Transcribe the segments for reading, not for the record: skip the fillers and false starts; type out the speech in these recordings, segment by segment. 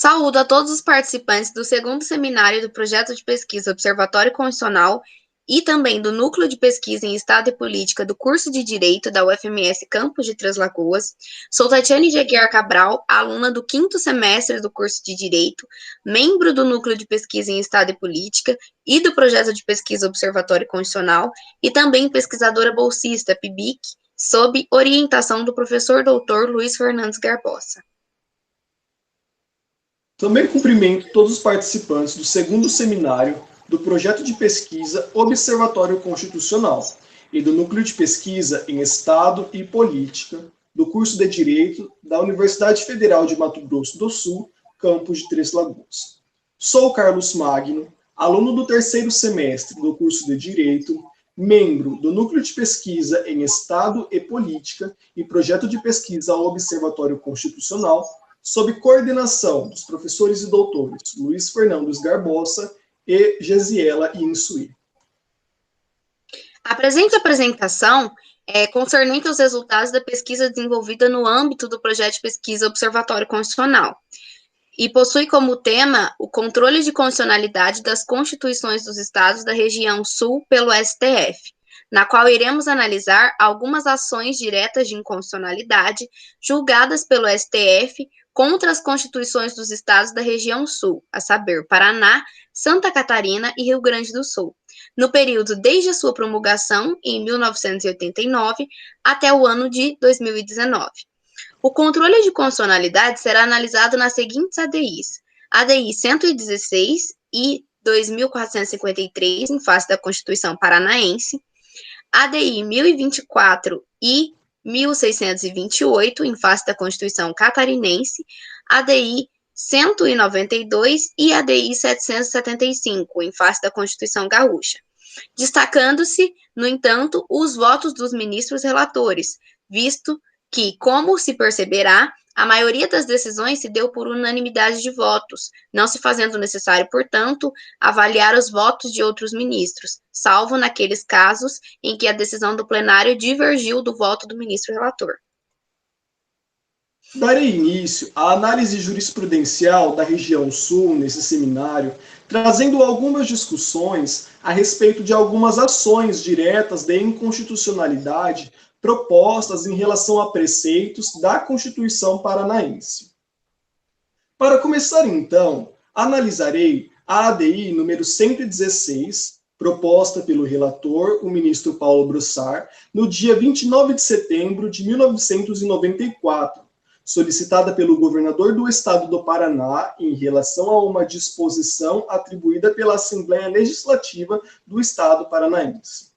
Saúdo a todos os participantes do segundo seminário do projeto de pesquisa Observatório Constitucional e também do Núcleo de Pesquisa em Estado e Política do curso de Direito da UFMS Campus de Três Lagoas. Sou Tatiane de Aguiar Cabral, aluna do quinto semestre do curso de Direito, membro do Núcleo de Pesquisa em Estado e Política e do projeto de pesquisa Observatório Constitucional e também pesquisadora bolsista, PIBIC, sob orientação do professor doutor Luiz Fernandes Garbosa. Também cumprimento todos os participantes do segundo seminário do projeto de pesquisa Observatório Constitucional e do Núcleo de Pesquisa em Estado e Política do curso de Direito da Universidade Federal de Mato Grosso do Sul, campus de Três Lagoas. Sou Carlos Magno, aluno do terceiro semestre do curso de Direito, membro do Núcleo de Pesquisa em Estado e Política e projeto de pesquisa Observatório Constitucional, sob coordenação dos professores e doutores Luiz Fernandes Garbosa e Gesiela Insui. A presente apresentação é concernente aos resultados da pesquisa desenvolvida no âmbito do projeto de pesquisa Observatório Constitucional e possui como tema o controle de constitucionalidade das constituições dos estados da região sul pelo STF, na qual iremos analisar algumas ações diretas de inconstitucionalidade julgadas pelo STF contra as constituições dos estados da região sul, a saber, Paraná, Santa Catarina e Rio Grande do Sul, no período desde a sua promulgação, em 1989, até o ano de 2019. O controle de constitucionalidade será analisado nas seguintes ADIs: ADI 116 e 2453, em face da Constituição Paranaense, ADI 1024 e 1628, em face da Constituição Catarinense, ADI 192 e ADI 775, em face da Constituição Gaúcha, destacando-se, no entanto, os votos dos ministros relatores, visto que, como se perceberá, a maioria das decisões se deu por unanimidade de votos, não se fazendo necessário, portanto, avaliar os votos de outros ministros, salvo naqueles casos em que a decisão do plenário divergiu do voto do ministro relator. Darei início à análise jurisprudencial da região sul nesse seminário, trazendo algumas discussões a respeito de algumas ações diretas de inconstitucionalidade propostas em relação a preceitos da Constituição Paranaense. Para começar, então, analisarei a ADI número 116, proposta pelo relator, o ministro Paulo Brossard, no dia 29 de setembro de 1994, solicitada pelo governador do estado do Paraná em relação a uma disposição atribuída pela Assembleia Legislativa do estado paranaense.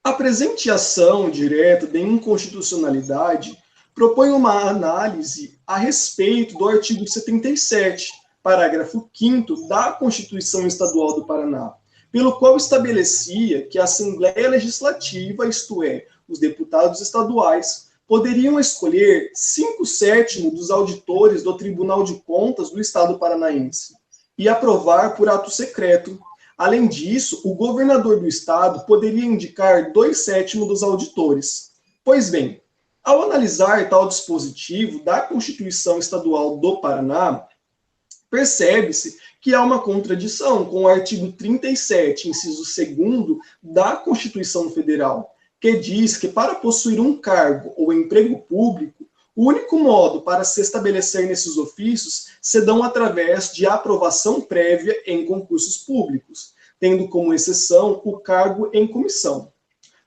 A presente ação direta de inconstitucionalidade propõe uma análise a respeito do artigo 77, parágrafo 5º da Constituição Estadual do Paraná, pelo qual estabelecia que a Assembleia Legislativa, isto é, os deputados estaduais, poderiam escolher 5/7 dos auditores do Tribunal de Contas do Estado paranaense e aprovar por ato secreto. Além disso, o governador do estado poderia indicar 2/7 dos auditores. Pois bem, ao analisar tal dispositivo da Constituição Estadual do Paraná, percebe-se que há uma contradição com o artigo 37, inciso 2º da Constituição Federal, que diz que para possuir um cargo ou emprego público, o único modo para se estabelecer nesses ofícios se dão através de aprovação prévia em concursos públicos, tendo como exceção o cargo em comissão.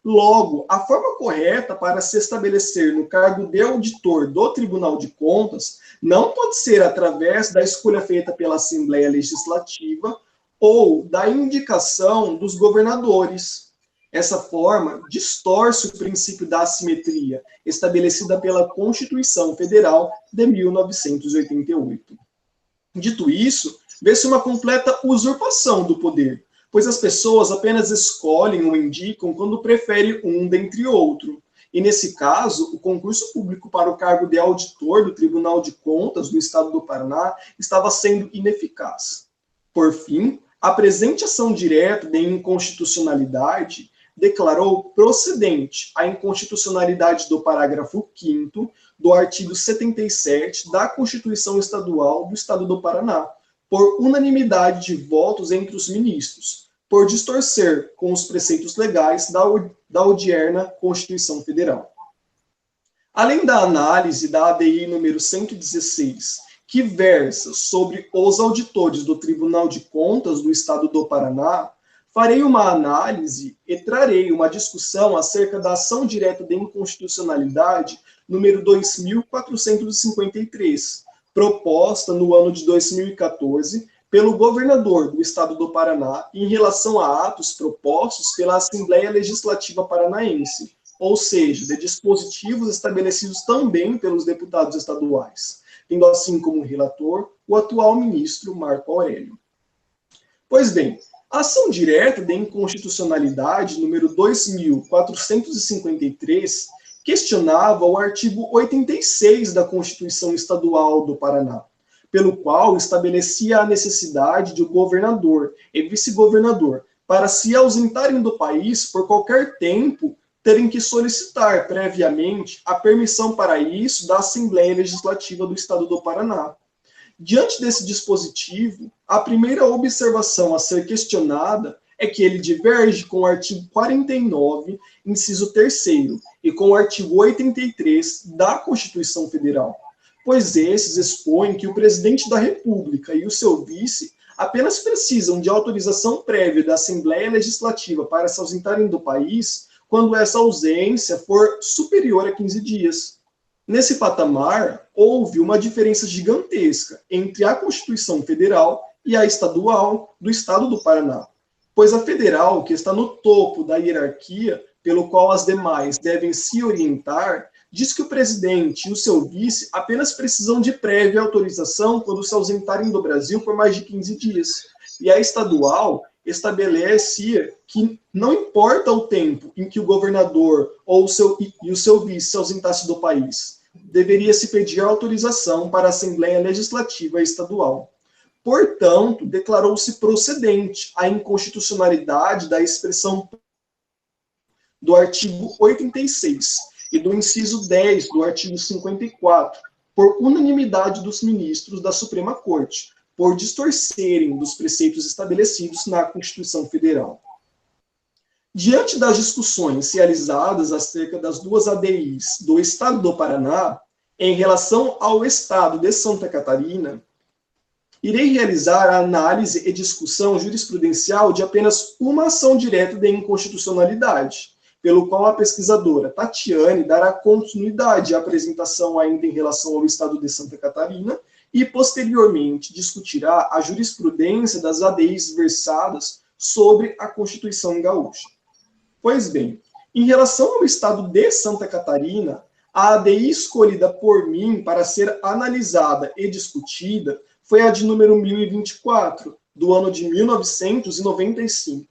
Logo, a forma correta para se estabelecer no cargo de auditor do Tribunal de Contas não pode ser através da escolha feita pela Assembleia Legislativa ou da indicação dos governadores. Essa forma distorce o princípio da assimetria, estabelecida pela Constituição Federal de 1988. Dito isso, vê-se uma completa usurpação do poder, pois as pessoas apenas escolhem ou indicam quando preferem um dentre outro. E, nesse caso, o concurso público para o cargo de auditor do Tribunal de Contas do Estado do Paraná estava sendo ineficaz. Por fim, a presente ação direta de inconstitucionalidade declarou procedente a inconstitucionalidade do parágrafo 5º do artigo 77 da Constituição Estadual do Estado do Paraná, por unanimidade de votos entre os ministros, por distorcer com os preceitos legais da odierna Constituição Federal. Além da análise da ADI número 116, que versa sobre os auditores do Tribunal de Contas do Estado do Paraná, farei uma análise e trarei uma discussão acerca da ação direta de inconstitucionalidade número 2453, proposta no ano de 2014 pelo governador do Estado do Paraná em relação a atos propostos pela Assembleia Legislativa Paranaense, ou seja, de dispositivos estabelecidos também pelos deputados estaduais, tendo assim como relator o atual ministro Marco Aurélio. Pois bem, a ação direta de inconstitucionalidade número 2453 questionava o artigo 86 da Constituição Estadual do Paraná, pelo qual estabelecia a necessidade de o governador e vice-governador, para se ausentarem do país por qualquer tempo, terem que solicitar previamente a permissão para isso da Assembleia Legislativa do Estado do Paraná. Diante desse dispositivo, a primeira observação a ser questionada é que ele diverge com o artigo 49, inciso 3º, e com o artigo 83 da Constituição Federal, pois esses expõem que o presidente da República e o seu vice apenas precisam de autorização prévia da Assembleia Legislativa para se ausentarem do país quando essa ausência for superior a 15 dias. Nesse patamar, houve uma diferença gigantesca entre a Constituição Federal e a estadual do Estado do Paraná, pois a federal, que está no topo da hierarquia, pelo qual as demais devem se orientar, diz que o presidente e o seu vice apenas precisam de prévia autorização quando se ausentarem do Brasil por mais de 15 dias. E a estadual estabelecia que não importa o tempo em que o governador ou o seu vice se ausentasse do país, deveria se pedir autorização para a Assembleia Legislativa Estadual. Portanto, declarou-se procedente a inconstitucionalidade da expressão do artigo 86 e do inciso 10 do artigo 54, por unanimidade dos ministros da Suprema Corte, por distorcerem dos preceitos estabelecidos na Constituição Federal. Diante das discussões realizadas acerca das duas ADIs do Estado do Paraná, em relação ao Estado de Santa Catarina, irei realizar a análise e discussão jurisprudencial de apenas uma ação direta de inconstitucionalidade, pelo qual a pesquisadora Tatiane dará continuidade à apresentação ainda em relação ao Estado de Santa Catarina e, posteriormente, discutirá a jurisprudência das ADIs versadas sobre a Constituição Gaúcha. Pois bem, em relação ao Estado de Santa Catarina, a ADI escolhida por mim para ser analisada e discutida foi a de número 1024, do ano de 1995,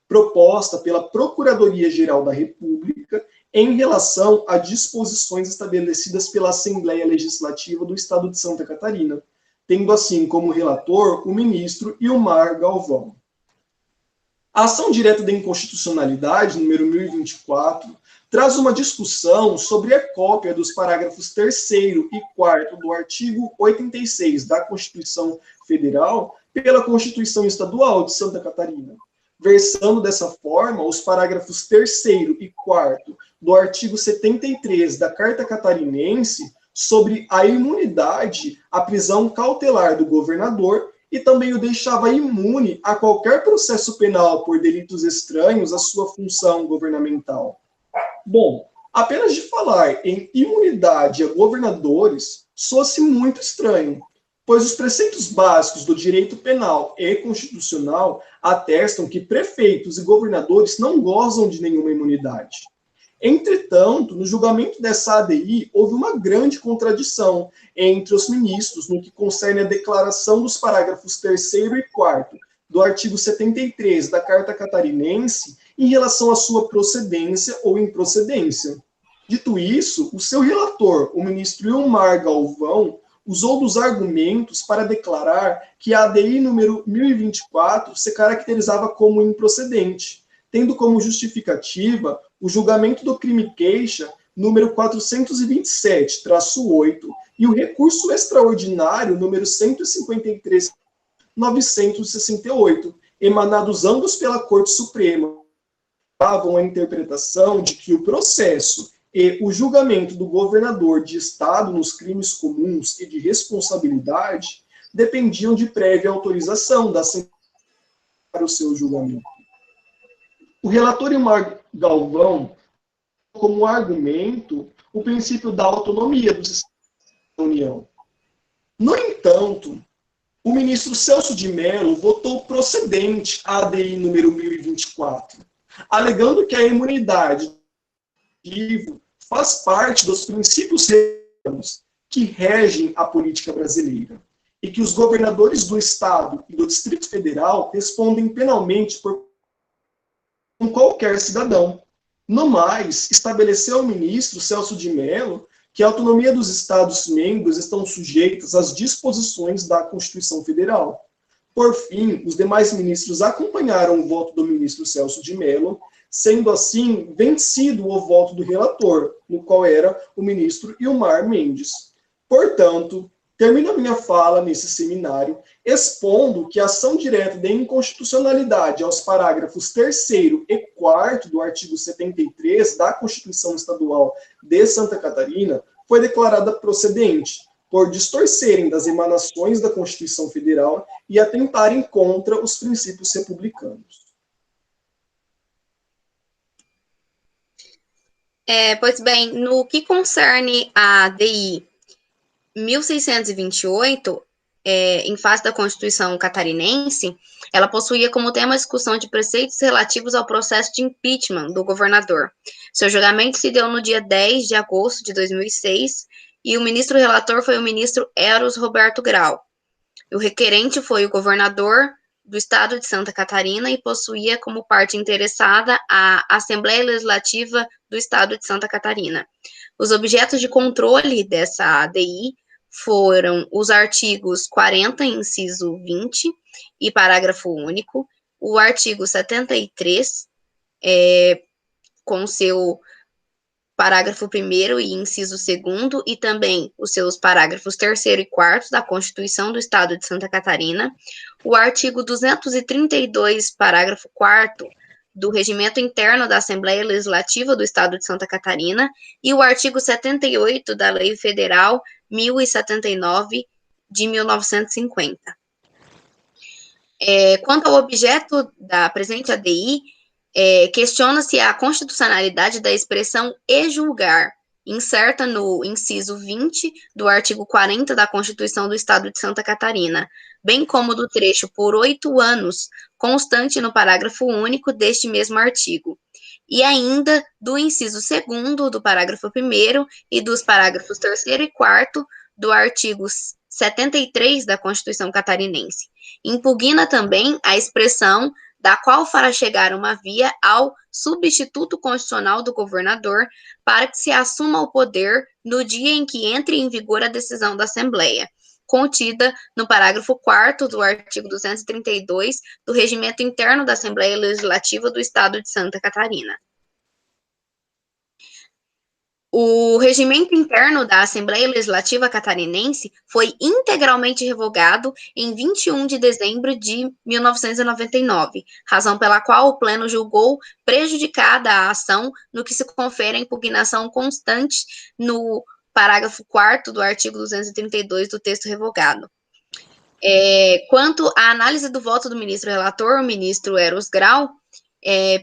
proposta pela Procuradoria-Geral da República em relação a disposições estabelecidas pela Assembleia Legislativa do Estado de Santa Catarina, tendo assim como relator o ministro Ilmar Galvão. A ação direta de inconstitucionalidade, número 1024, traz uma discussão sobre a cópia dos parágrafos 3º e 4º do artigo 86 da Constituição Federal pela Constituição Estadual de Santa Catarina, versando dessa forma os parágrafos 3º e 4º do artigo 73 da Carta Catarinense sobre a imunidade à prisão cautelar do governador e também o deixava imune a qualquer processo penal por delitos estranhos à sua função governamental. Bom, apenas de falar em imunidade a governadores soa-se muito estranho, pois os preceitos básicos do direito penal e constitucional atestam que prefeitos e governadores não gozam de nenhuma imunidade. Entretanto, no julgamento dessa ADI, houve uma grande contradição entre os ministros no que concerne a declaração dos parágrafos 3º e 4º do artigo 73 da Carta Catarinense em relação à sua procedência ou improcedência. Dito isso, o seu relator, o ministro Ilmar Galvão, usou dos argumentos para declarar que a ADI número 1024 se caracterizava como improcedente, tendo como justificativa o julgamento do crime-queixa número 427-8 e o recurso extraordinário número 153.968, emanados ambos pela Corte Suprema, davam a interpretação de que o processo e o julgamento do governador de estado nos crimes comuns e de responsabilidade dependiam de prévia autorização da Assembleia para o seu julgamento. O relator Ilmar Galvão, como argumento, o princípio da autonomia dos Estados da União. No entanto, o ministro Celso de Mello votou procedente a ADI número 1024, alegando que a imunidade faz parte dos princípios que regem a política brasileira e que os governadores do Estado e do Distrito Federal respondem penalmente por qualquer cidadão. No mais, estabeleceu o ministro Celso de Mello que a autonomia dos Estados-membros estão sujeitas às disposições da Constituição Federal. Por fim, os demais ministros acompanharam o voto do ministro Celso de Mello, sendo assim vencido o voto do relator, no qual era o ministro Ilmar Mendes. Portanto, termino a minha fala nesse seminário expondo que a ação direta de inconstitucionalidade aos parágrafos 3º e 4º do artigo 73 da Constituição Estadual de Santa Catarina foi declarada procedente, por distorcerem das emanações da Constituição Federal e atentarem contra os princípios republicanos. Pois bem, no que concerne a DI 1628, em face da Constituição catarinense, ela possuía como tema a discussão de preceitos relativos ao processo de impeachment do governador. Seu julgamento se deu no dia 10 de agosto de 2006 e o ministro relator foi o ministro Eros Roberto Grau. O requerente foi o governador do estado de Santa Catarina e possuía como parte interessada a Assembleia Legislativa do estado de Santa Catarina. Os objetos de controle dessa ADI foram os artigos 40, inciso 20, e parágrafo único, o artigo 73, com seu parágrafo 1º e inciso 2º, e também os seus parágrafos 3º e 4º da Constituição do Estado de Santa Catarina, o artigo 232, parágrafo 4º, do Regimento Interno da Assembleia Legislativa do Estado de Santa Catarina, e o artigo 78 da Lei Federal 1079, de 1950. Quanto ao objeto da presente ADI, questiona-se a constitucionalidade da expressão "e julgar", incerta no inciso 20 do artigo 40 da Constituição do Estado de Santa Catarina, bem como do trecho "por 8 anos", constante no parágrafo único deste mesmo artigo, e ainda do inciso 2º do parágrafo 1º e dos parágrafos 3º e 4º do artigo 73 da Constituição catarinense. Impugna também a expressão da qual fará chegar uma via ao substituto constitucional do governador para que se assuma o poder no dia em que entre em vigor a decisão da Assembleia, contida no parágrafo 4º do artigo 232 do Regimento Interno da Assembleia Legislativa do Estado de Santa Catarina. O regimento interno da Assembleia Legislativa Catarinense foi integralmente revogado em 21 de dezembro de 1999, razão pela qual o Pleno julgou prejudicada a ação no que se confere a impugnação constante no parágrafo 4º do artigo 232 do texto revogado. Quanto à análise do voto do ministro relator, o ministro Eros Grau,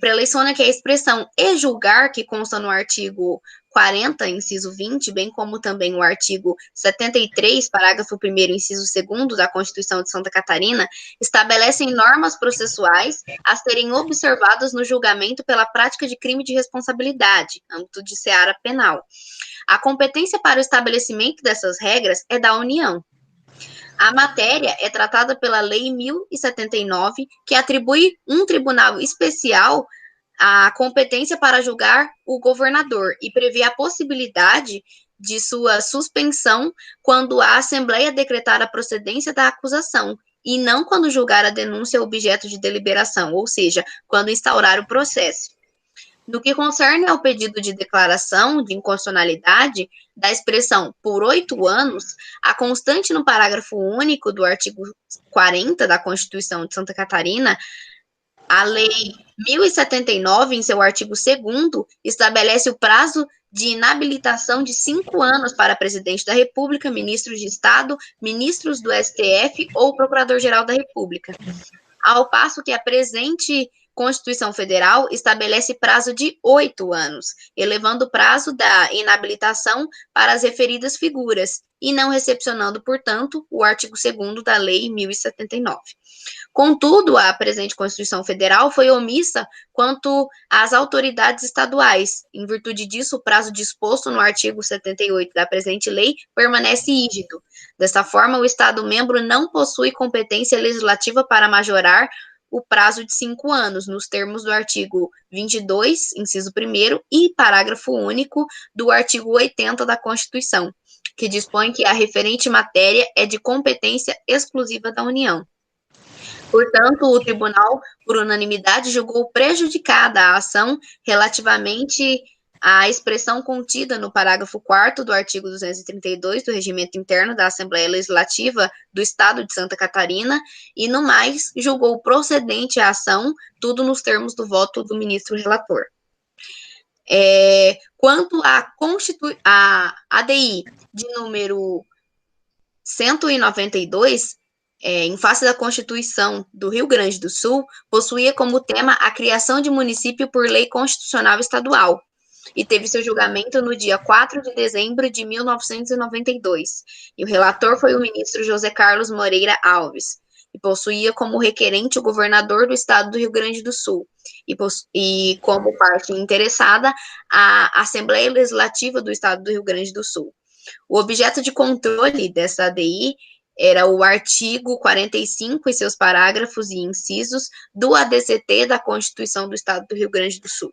preleiciona que a expressão "e julgar", que consta no artigo 40, inciso 20, bem como também o artigo 73, parágrafo 1º, inciso 2º da Constituição de Santa Catarina, estabelecem normas processuais a serem observadas no julgamento pela prática de crime de responsabilidade, âmbito de seara penal. A competência para o estabelecimento dessas regras é da União. A matéria é tratada pela Lei 1079, que atribui um tribunal especial a competência para julgar o governador e prevê a possibilidade de sua suspensão quando a Assembleia decretar a procedência da acusação e não quando julgar a denúncia objeto de deliberação, ou seja, quando instaurar o processo. No que concerne ao pedido de declaração de inconstitucionalidade da expressão por 8 anos, a constante no parágrafo único do artigo 40 da Constituição de Santa Catarina, a Lei 1079, em seu artigo 2º, estabelece o prazo de inabilitação de 5 anos para presidente da República, ministros de Estado, ministros do STF ou Procurador-Geral da República. Ao passo que a presente Constituição Federal estabelece prazo de 8 anos, elevando o prazo da inabilitação para as referidas figuras, e não recepcionando, portanto, o artigo 2º da Lei 1079. Contudo, a presente Constituição Federal foi omissa quanto às autoridades estaduais. Em virtude disso, o prazo disposto no artigo 78 da presente lei permanece rígido. Desta forma, o Estado-membro não possui competência legislativa para majorar o prazo de 5 anos, nos termos do artigo 22, inciso 1º, e parágrafo único do artigo 80 da Constituição, que dispõe que a referente matéria é de competência exclusiva da União. Portanto, o tribunal, por unanimidade, julgou prejudicada a ação relativamente à expressão contida no parágrafo 4º do artigo 232 do Regimento Interno da Assembleia Legislativa do Estado de Santa Catarina e, no mais, julgou procedente a ação, tudo nos termos do voto do ministro relator. Quanto à ADI de número 192, em face da Constituição do Rio Grande do Sul, possuía como tema a criação de município por lei constitucional estadual, e teve seu julgamento no dia 4 de dezembro de 1992. E o relator foi o ministro José Carlos Moreira Alves, e possuía como requerente o governador do estado do Rio Grande do Sul, e como parte interessada, a Assembleia Legislativa do estado do Rio Grande do Sul. O objeto de controle dessa ADI era o artigo 45 e seus parágrafos e incisos do ADCT da Constituição do Estado do Rio Grande do Sul.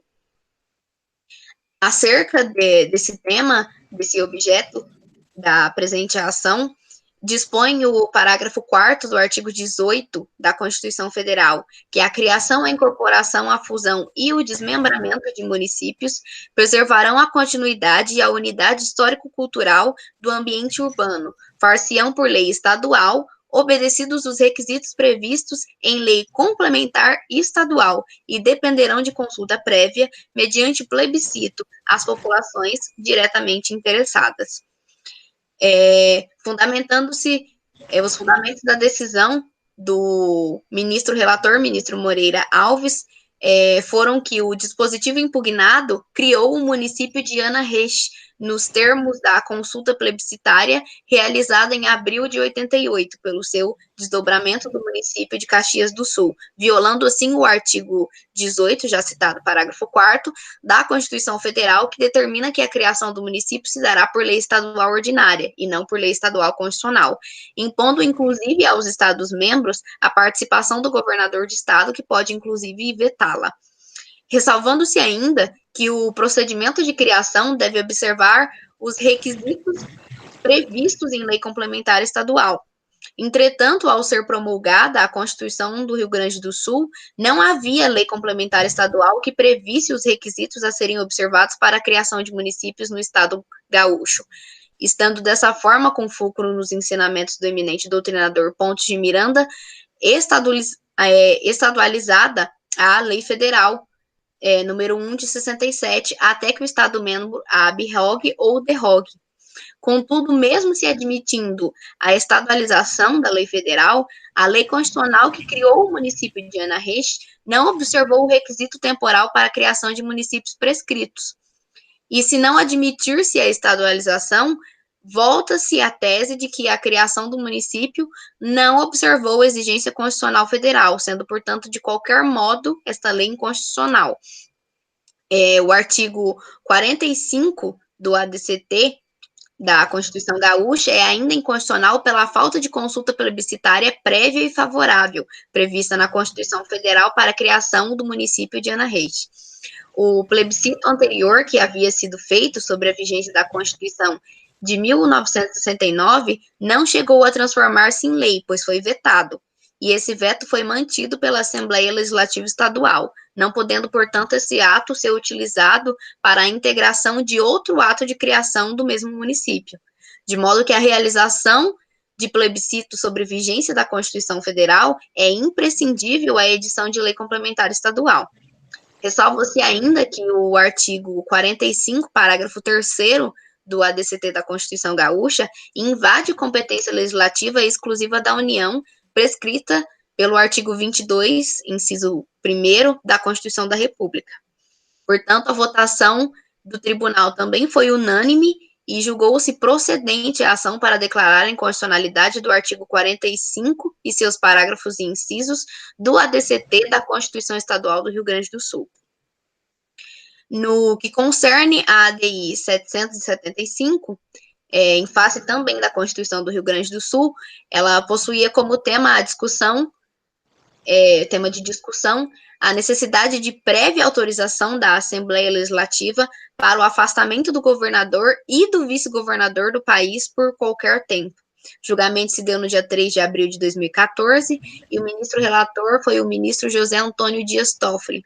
Acerca desse tema, desse objeto da presente ação, dispõe o parágrafo 4º do artigo 18 da Constituição Federal, que a criação, a incorporação, a fusão e o desmembramento de municípios preservarão a continuidade e a unidade histórico-cultural do ambiente urbano, far-se-ão por lei estadual, obedecidos os requisitos previstos em lei complementar estadual e dependerão de consulta prévia, mediante plebiscito, às populações diretamente interessadas. Fundamentando-se os fundamentos da decisão do ministro relator, ministro Moreira Alves, foram que o dispositivo impugnado criou o município de Ana Reche, nos termos da consulta plebiscitária realizada em abril de 88, pelo seu desdobramento do município de Caxias do Sul, violando assim o artigo 18, já citado, parágrafo 4º, da Constituição Federal, que determina que a criação do município se dará por lei estadual ordinária, e não por lei estadual constitucional, impondo, inclusive, aos Estados-membros a participação do governador de estado, que pode, inclusive, vetá-la. Ressalvando-se ainda que o procedimento de criação deve observar os requisitos previstos em lei complementar estadual. Entretanto, ao ser promulgada a Constituição do Rio Grande do Sul, não havia lei complementar estadual que previsse os requisitos a serem observados para a criação de municípios no estado gaúcho. Estando dessa forma, com fulcro nos ensinamentos do eminente doutrinador Pontes de Miranda, estadualizada a lei federal número 1 de 67, até que o Estado-membro abrogue ou derrogue. Contudo, mesmo se admitindo a estadualização da lei federal, a lei constitucional que criou o município de Ana Reche não observou o requisito temporal para a criação de municípios prescritos. E se não admitir-se a estadualização, volta-se à tese de que a criação do município não observou a exigência constitucional federal, sendo, portanto, de qualquer modo, esta lei inconstitucional. O artigo 45 do ADCT da Constituição Gaúcha é ainda inconstitucional pela falta de consulta plebiscitária prévia e favorável, prevista na Constituição Federal para a criação do município de Ana Reche. O plebiscito anterior, que havia sido feito sobre a vigência da Constituição de 1969, não chegou a transformar-se em lei, pois foi vetado. e esse veto foi mantido pela Assembleia Legislativa Estadual, não podendo, portanto, esse ato ser utilizado para a integração de outro ato de criação do mesmo município, de modo que a realização de plebiscito sobre vigência da Constituição Federal é imprescindível à edição de lei complementar estadual. Ressalva-se ainda que o artigo 45, parágrafo 3º do ADCT da Constituição Gaúcha invade competência legislativa exclusiva da União, prescrita pelo artigo 22, inciso 1º da Constituição da República. Portanto, a votação do tribunal também foi unânime e julgou-se procedente a ação para declarar a inconstitucionalidade do artigo 45 e seus parágrafos e incisos do ADCT da Constituição Estadual do Rio Grande do Sul. No que concerne a ADI 775, em face também da Constituição do Rio Grande do Sul, ela possuía como tema a discussão, tema de discussão, a necessidade de prévia autorização da Assembleia Legislativa para o afastamento do governador e do vice-governador do país por qualquer tempo. O julgamento se deu no dia 3 de abril de 2014 e o ministro relator foi o ministro José Antônio Dias Toffoli.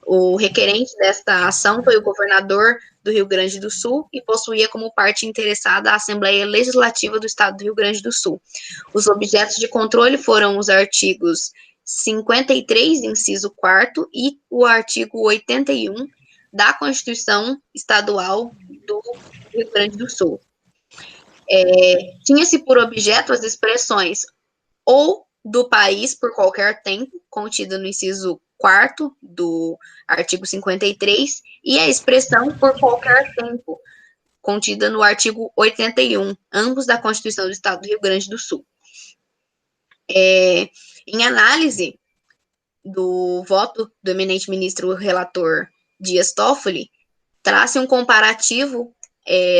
O requerente desta ação foi o governador do Rio Grande do Sul e possuía como parte interessada a Assembleia Legislativa do Estado do Rio Grande do Sul. Os objetos de controle foram os artigos 53, inciso 4º, e o artigo 81 da Constituição Estadual do Rio Grande do Sul. Tinha-se por objeto as expressões ou do país por qualquer tempo, contida no inciso 4º do artigo 53, e a expressão por qualquer tempo, contida no artigo 81, ambos da Constituição do Estado do Rio Grande do Sul. Em análise do voto do eminente ministro relator Dias Toffoli, traz-se um comparativo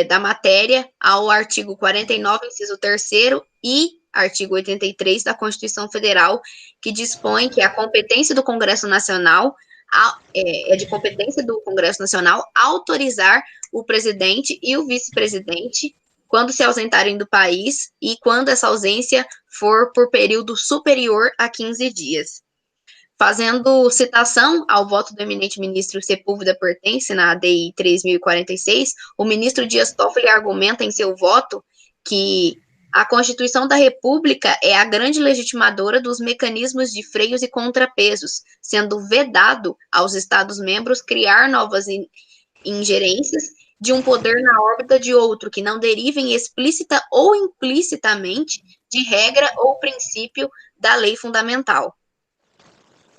da matéria ao artigo 49, inciso 3º, e artigo 83 da Constituição Federal, que dispõe que a competência do Congresso Nacional é de competência do Congresso Nacional autorizar o presidente e o vice-presidente quando se ausentarem do país e quando essa ausência for por período superior a 15 dias. Fazendo citação ao voto do eminente ministro Sepúlveda Pertence, na ADI 3046, o ministro Dias Toffoli argumenta em seu voto que a Constituição da República é a grande legitimadora dos mecanismos de freios e contrapesos, sendo vedado aos Estados-membros criar novas ingerências de um poder na órbita de outro, que não derivem explícita ou implicitamente de regra ou princípio da lei fundamental.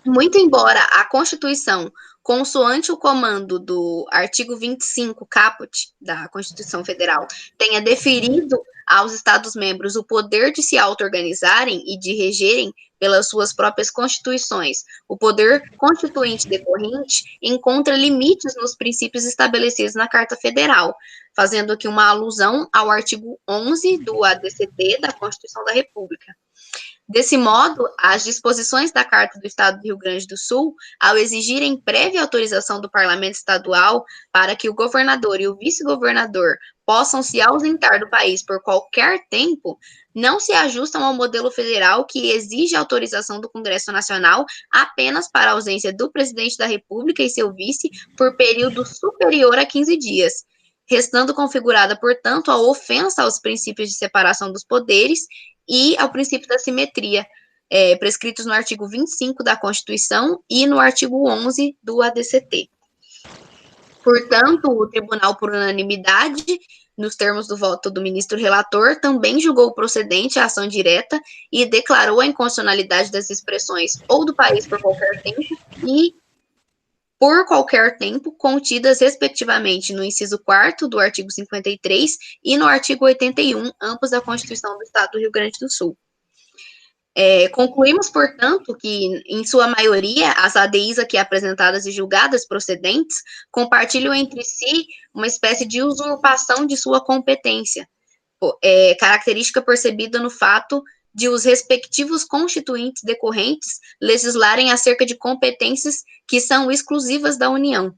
Muito embora a Constituição, consoante o comando do artigo 25, caput, da Constituição Federal, tenha deferido aos Estados-membros o poder de se auto-organizarem e de regerem pelas suas próprias constituições, o poder constituinte decorrente encontra limites nos princípios estabelecidos na Carta Federal, fazendo aqui uma alusão ao artigo 11 do ADCT da Constituição da República. Desse modo, as disposições da Carta do Estado do Rio Grande do Sul, ao exigirem prévia autorização do Parlamento Estadual para que o governador e o vice-governador possam se ausentar do país por qualquer tempo, não se ajustam ao modelo federal que exige a autorização do Congresso Nacional apenas para a ausência do presidente da República e seu vice por período superior a 15 dias, restando configurada, portanto, a ofensa aos princípios de separação dos poderes e ao princípio da simetria, prescritos no artigo 25 da Constituição e no artigo 11 do ADCT. Portanto, o tribunal, por unanimidade, nos termos do voto do ministro relator, também julgou procedente a ação direta e declarou a inconstitucionalidade das expressões ou do país por qualquer tempo e por qualquer tempo, contidas respectivamente no inciso 4º do artigo 53 e no artigo 81, ambos da Constituição do Estado do Rio Grande do Sul. Concluímos, portanto, que, em sua maioria, as ADIs aqui apresentadas e julgadas procedentes compartilham entre si uma espécie de usurpação de sua competência, característica percebida no fato de os respectivos constituintes decorrentes legislarem acerca de competências que são exclusivas da União.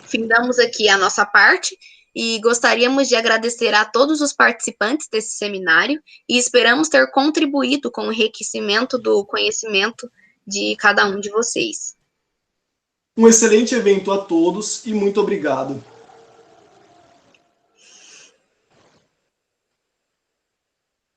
Findamos aqui a nossa parte e gostaríamos de agradecer a todos os participantes desse seminário e esperamos ter contribuído com o enriquecimento do conhecimento de cada um de vocês. Um excelente evento a todos e muito obrigado.